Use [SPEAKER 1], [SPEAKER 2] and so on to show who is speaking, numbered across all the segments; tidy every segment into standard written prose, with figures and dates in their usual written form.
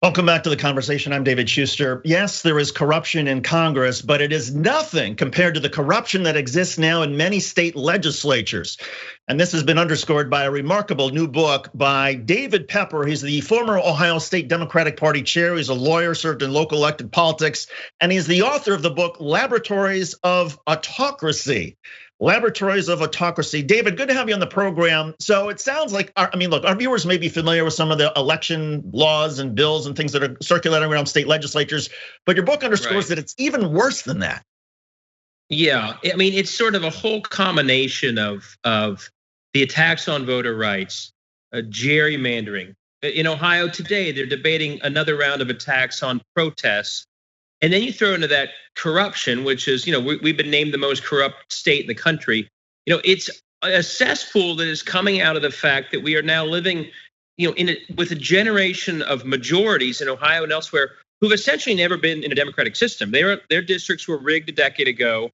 [SPEAKER 1] Welcome back to the conversation. I'm David Schuster. Yes, there is corruption in Congress, but it is nothing compared to the corruption that exists now in many state legislatures. And this has been underscored by a remarkable new book by David Pepper. He's the former Ohio State Democratic Party chair. He's a lawyer, served in local elected politics, and he's the author of the book, Laboratories of Autocracy. Laboratories of Autocracy. David, good to have you on the program. So it sounds like, look, our viewers may be familiar with some of the election laws and bills and things that are circulating around state legislatures, but your book underscores that it's even worse than that.
[SPEAKER 2] Yeah, I mean, it's sort of a whole combination of the attacks on voter rights, gerrymandering. In Ohio today, they're debating another round of attacks on protests. And then you throw into that corruption, which is, we've been named the most corrupt state in the country. It's a cesspool that is coming out of the fact that we are now living, with a generation of majorities in Ohio and elsewhere who've essentially never been in a democratic system. Their districts were rigged a decade ago.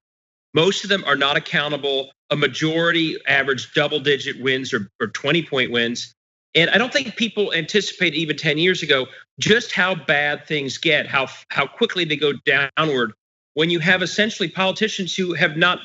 [SPEAKER 2] Most of them are not accountable. A majority average double-digit wins or 20-point wins. And I don't think people anticipated even 10 years ago just how bad things get, how quickly they go downward when you have essentially politicians who have not,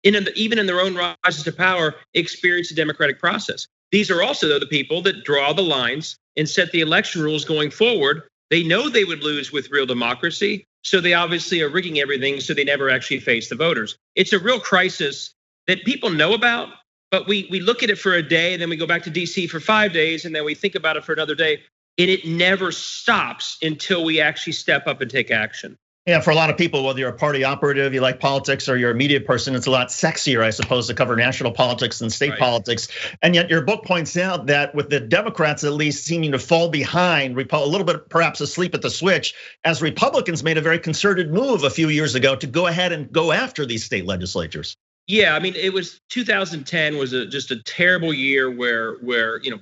[SPEAKER 2] even in their own rises to power, experienced the democratic process. These are also, though, the people that draw the lines and set the election rules going forward. They know they would lose with real democracy, so they obviously are rigging everything so they never actually face the voters. It's a real crisis that people know about. But we look at it for a day, and then we go back to DC for 5 days, and then we think about it for another day, and it never stops until we actually step up and take action.
[SPEAKER 1] Yeah, for a lot of people, whether you're a party operative, you like politics, or you're a media person, it's a lot sexier, I suppose, to cover national politics than state politics. And yet your book points out that with the Democrats at least seeming to fall behind, a little bit perhaps asleep at the switch, as Republicans made a very concerted move a few years ago to go ahead and go after these state legislatures.
[SPEAKER 2] Yeah, I mean, it was 2010 was just a terrible year where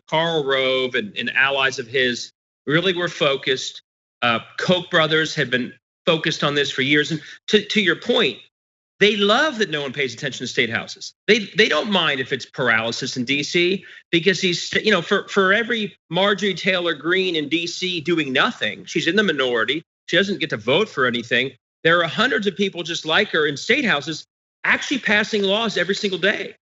[SPEAKER 2] Karl Rove and allies of his really were focused. Koch brothers had been focused on this for years. And to your point, they love that no one pays attention to state houses. They don't mind if it's paralysis in DC, because he's, for every Marjorie Taylor Greene in DC doing nothing, she's in the minority. She doesn't get to vote for anything. There are hundreds of people just like her in state houses actually passing laws every single day.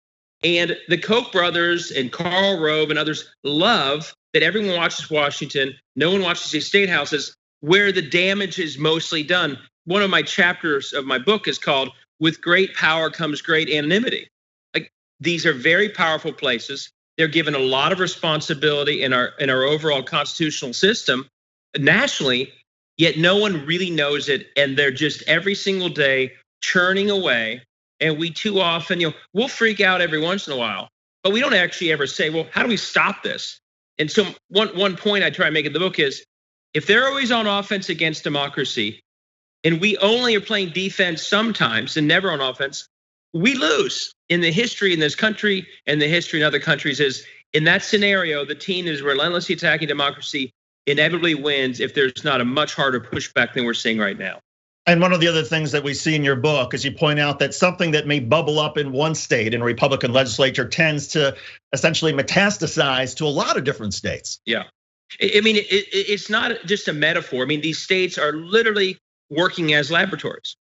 [SPEAKER 2] And the Koch brothers and Karl Rove and others love that everyone watches Washington, no one watches these state houses where the damage is mostly done. One of my chapters of my book is called "With Great Power Comes Great Anonymity." Like, these are very powerful places. They're given a lot of responsibility in our overall constitutional system nationally, yet no one really knows it. And they're just every single day churning away. And we too often, we'll freak out every once in a while, but we don't actually ever say, well, how do we stop this? And so one point I try to make in the book is, if they're always on offense against democracy, and we only are playing defense sometimes and never on offense, we lose. In the history in this country and the history in other countries is, in that scenario, the team is relentlessly attacking democracy inevitably wins if there's not a much harder pushback than we're seeing right now.
[SPEAKER 1] And one of the other things that we see in your book is you point out that something that may bubble up in one state in a Republican legislature tends to essentially metastasize to a lot of different states.
[SPEAKER 2] Yeah, I mean, it's not just a metaphor. I mean, these states are literally working as laboratories.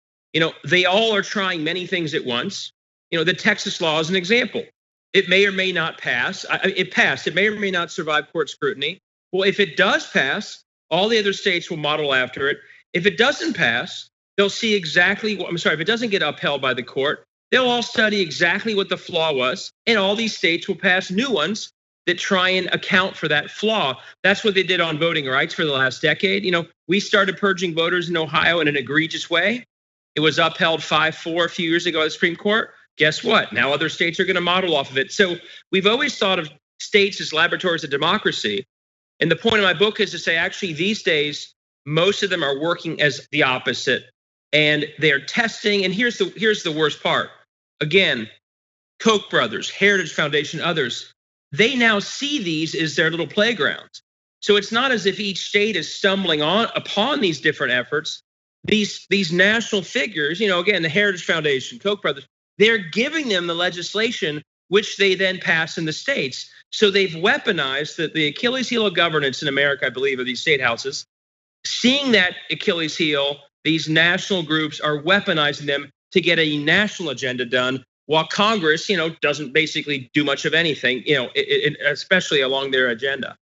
[SPEAKER 2] They all are trying many things at once. The Texas law is an example. It may or may not pass. It passed. It may or may not survive court scrutiny. Well, if it does pass, all the other states will model after it. If it doesn't pass, they'll see exactly if it doesn't get upheld by the court, they'll all study exactly what the flaw was, and all these states will pass new ones that try and account for that flaw. That's what they did on voting rights for the last decade. We started purging voters in Ohio in an egregious way. It was upheld 5-4 a few years ago at the Supreme Court. Guess what? Now other states are going to model off of it. So we've always thought of states as laboratories of democracy. And the point of my book is to say, actually, these days, most of them are working as the opposite, and they're testing. And here's the worst part. Again, Koch brothers, Heritage Foundation, others, they now see these as their little playgrounds. So it's not as if each state is stumbling upon these different efforts. These national figures, again, the Heritage Foundation, Koch brothers, they're giving them the legislation which they then pass in the states. So they've weaponized the Achilles heel of governance in America, I believe, of these state houses. seeing that Achilles heel, these national groups are weaponizing them to get a national agenda done, while Congress, doesn't basically do much of anything, especially along their agenda.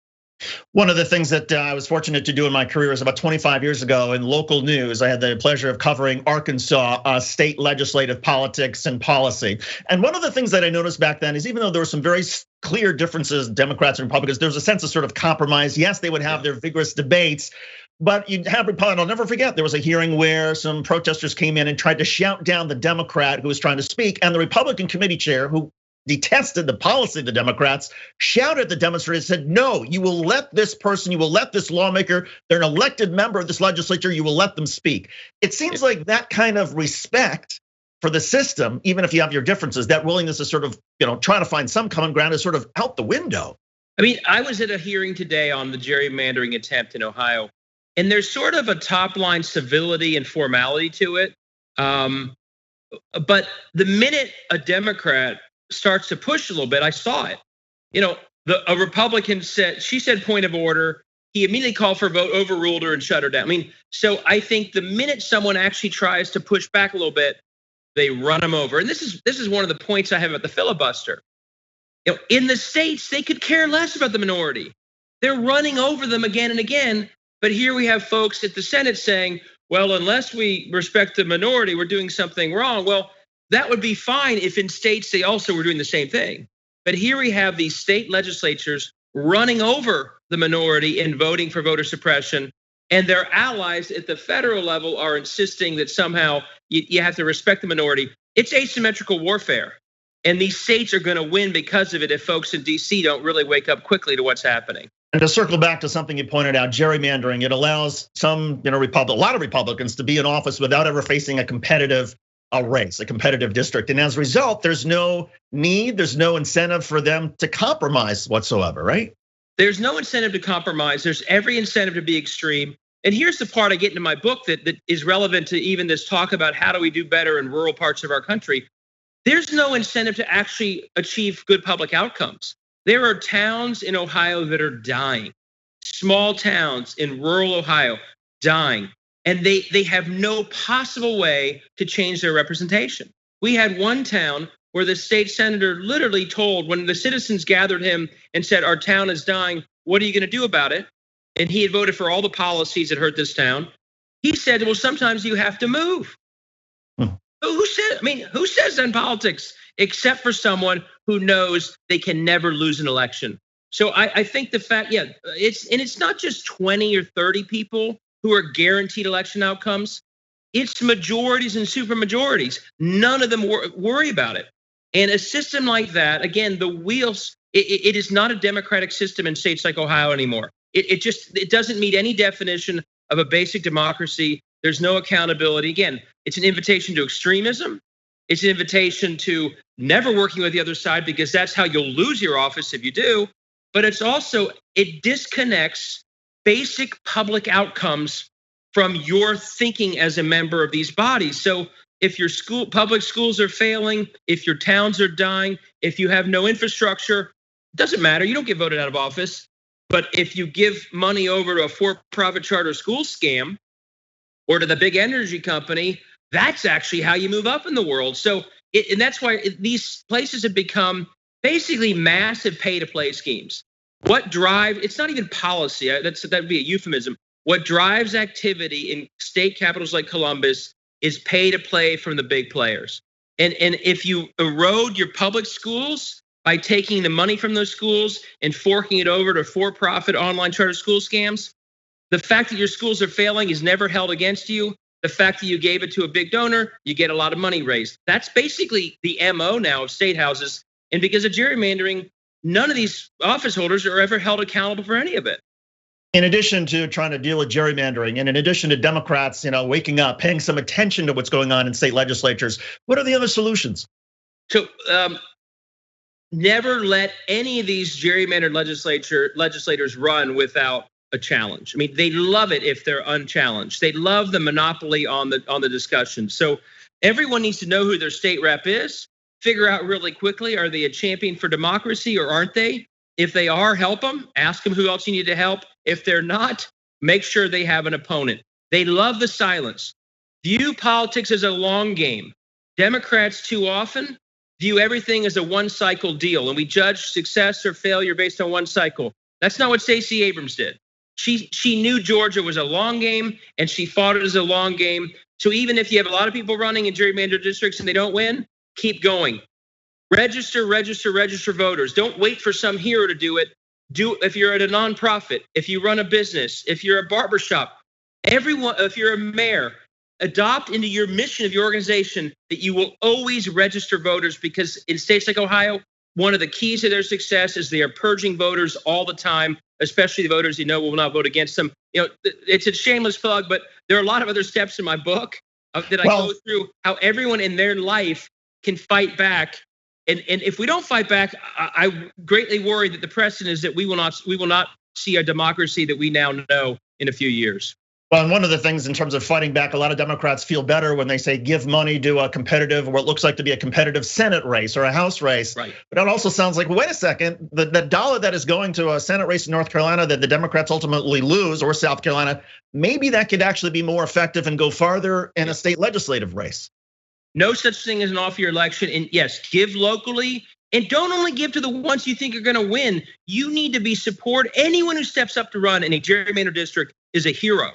[SPEAKER 1] One of the things that I was fortunate to do in my career was about 25 years ago in local news. I had the pleasure of covering Arkansas state legislative politics and policy. And one of the things that I noticed back then is even though there were some very clear differences, Democrats and Republicans, there was a sense of sort of compromise. Yes, they would have their vigorous debates, but you'd have Republicans. I'll never forget, there was a hearing where some protesters came in and tried to shout down the Democrat who was trying to speak, and the Republican committee chair, who detested the policy of the Democrats, shouted at the demonstrators, said, no, you will let this person, you will let this lawmaker, they're an elected member of this legislature, you will let them speak. It seems like that kind of respect for the system, even if you have your differences, that willingness to sort of, try to find some common ground is sort of out the window.
[SPEAKER 2] I mean, I was at a hearing today on the gerrymandering attempt in Ohio, and there's sort of a top line civility and formality to it. But the minute a Democrat starts to push a little bit, I saw it. A Republican she said point of order. He immediately called for a vote, overruled her and shut her down. I mean, so I think the minute someone actually tries to push back a little bit, they run them over. And this is one of the points I have about the filibuster. In the states, they could care less about the minority. They're running over them again and again. But here we have folks at the Senate saying, well, unless we respect the minority, we're doing something wrong. Well, that would be fine if in states they also were doing the same thing. But here we have these state legislatures running over the minority and voting for voter suppression. And their allies at the federal level are insisting that somehow you have to respect the minority. It's asymmetrical warfare. And these states are going to win because of it if folks in DC don't really wake up quickly to what's happening.
[SPEAKER 1] And to circle back to something you pointed out, gerrymandering, it allows some, a lot of Republicans to be in office without ever facing a competitive race, a competitive district. And as a result, there's no need, there's no incentive for them to compromise whatsoever, right?
[SPEAKER 2] There's no incentive to compromise. There's every incentive to be extreme. And here's the part I get into my book that is relevant to even this talk about how do we do better in rural parts of our country. There's no incentive to actually achieve good public outcomes. There are towns in Ohio that are dying, small towns in rural Ohio dying. And they have no possible way to change their representation. We had one town where the state senator literally told, when the citizens gathered him and said, our town is dying, what are you going to do about it? And he had voted for all the policies that hurt this town. He said, well, sometimes you have to move. Who says that in politics, except for someone who knows they can never lose an election? So I think the fact, it's not just 20 or 30 people who are guaranteed election outcomes. It's majorities and supermajorities. None of them worry about it. And a system like that, again, the wheels, it is not a democratic system in states like Ohio anymore. It doesn't meet any definition of a basic democracy. There's no accountability. Again, it's an invitation to extremism. It's an invitation to never working with the other side because that's how you'll lose your office if you do. But it's also, it disconnects basic public outcomes from your thinking as a member of these bodies. So if your public schools are failing, if your towns are dying, if you have no infrastructure, it doesn't matter. You don't get voted out of office. But if you give money over to a for-profit charter school scam or to the big energy company, that's actually how you move up in the world. So, and that's why these places have become basically massive pay-to-play schemes. It's not even policy, that would be a euphemism. What drives activity in state capitals like Columbus is pay to play from the big players. And if you erode your public schools by taking the money from those schools and forking it over to for-profit online charter school scams, the fact that your schools are failing is never held against you. The fact that you gave it to a big donor, you get a lot of money raised. That's basically the MO now of state houses. And because of gerrymandering, none of these office holders are ever held accountable for any of it.
[SPEAKER 1] In addition to trying to deal with gerrymandering, and in addition to Democrats, waking up, paying some attention to what's going on in state legislatures, what are the other solutions?
[SPEAKER 2] So never let any of these gerrymandered legislators run without a challenge. I mean, they love it if they're unchallenged. They love the monopoly on the discussion. So everyone needs to know who their state rep is. Figure out really quickly, are they a champion for democracy or aren't they? If they are, help them. Ask them who else you need to help. If they're not, make sure they have an opponent. They love the silence. View politics as a long game. Democrats too often view everything as a one-cycle deal, and we judge success or failure based on one cycle. That's not what Stacey Abrams did. She knew Georgia was a long game, and she fought it as a long game. So even if you have a lot of people running in gerrymandered districts and they don't win, keep going. Register voters. Don't wait for some hero to do it. If you're at a nonprofit, if you run a business, if you're a barbershop, everyone, if you're a mayor, adopt into your mission of your organization that you will always register voters, because in states like Ohio, one of the keys to their success is they are purging voters all the time, especially the voters will not vote against them. It's a shameless plug, but there are a lot of other steps in my book that I go through how everyone in their life can fight back. And if we don't fight back, I greatly worry that the precedent is that we will not see a democracy that we now know in a few years.
[SPEAKER 1] Well, and one of the things in terms of fighting back, a lot of Democrats feel better when they say give money to a competitive, what looks like to be a competitive Senate race or a House race.
[SPEAKER 2] Right.
[SPEAKER 1] But it also sounds like, wait a second, the dollar that is going to a Senate race in North Carolina that the Democrats ultimately lose, or South Carolina, maybe that could actually be more effective and go farther in a state legislative race.
[SPEAKER 2] No such thing as an off-year election. And yes, give locally, and don't only give to the ones you think are going to win. You need to be support. Anyone who steps up to run in a gerrymandered district is a hero.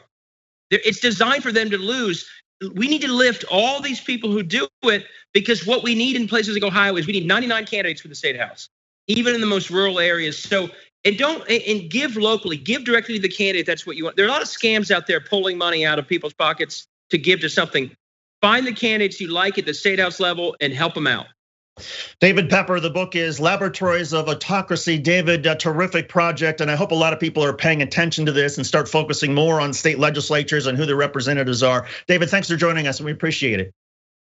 [SPEAKER 2] It's designed for them to lose. We need to lift all these people who do it, because what we need in places like Ohio is we need 99 candidates for the state house, even in the most rural areas. So, and give locally, give directly to the candidate. That's what you want. There are a lot of scams out there pulling money out of people's pockets to give to something. Find the candidates you like at the state house level and help them out.
[SPEAKER 1] David Pepper, the book is Laboratories of Autocracy. David, a terrific project, and I hope a lot of people are paying attention to this and start focusing more on state legislatures and who their representatives are. David, thanks for joining us, and we appreciate it.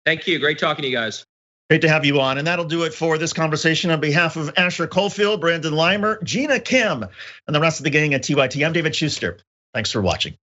[SPEAKER 2] Thank you. Great talking to you guys.
[SPEAKER 1] Great to have you on, and that'll do it for this conversation. On behalf of Asher Cofield, Brandon Leimer, Gina Kim, and the rest of the gang at TYT, I'm David Schuster. Thanks for watching.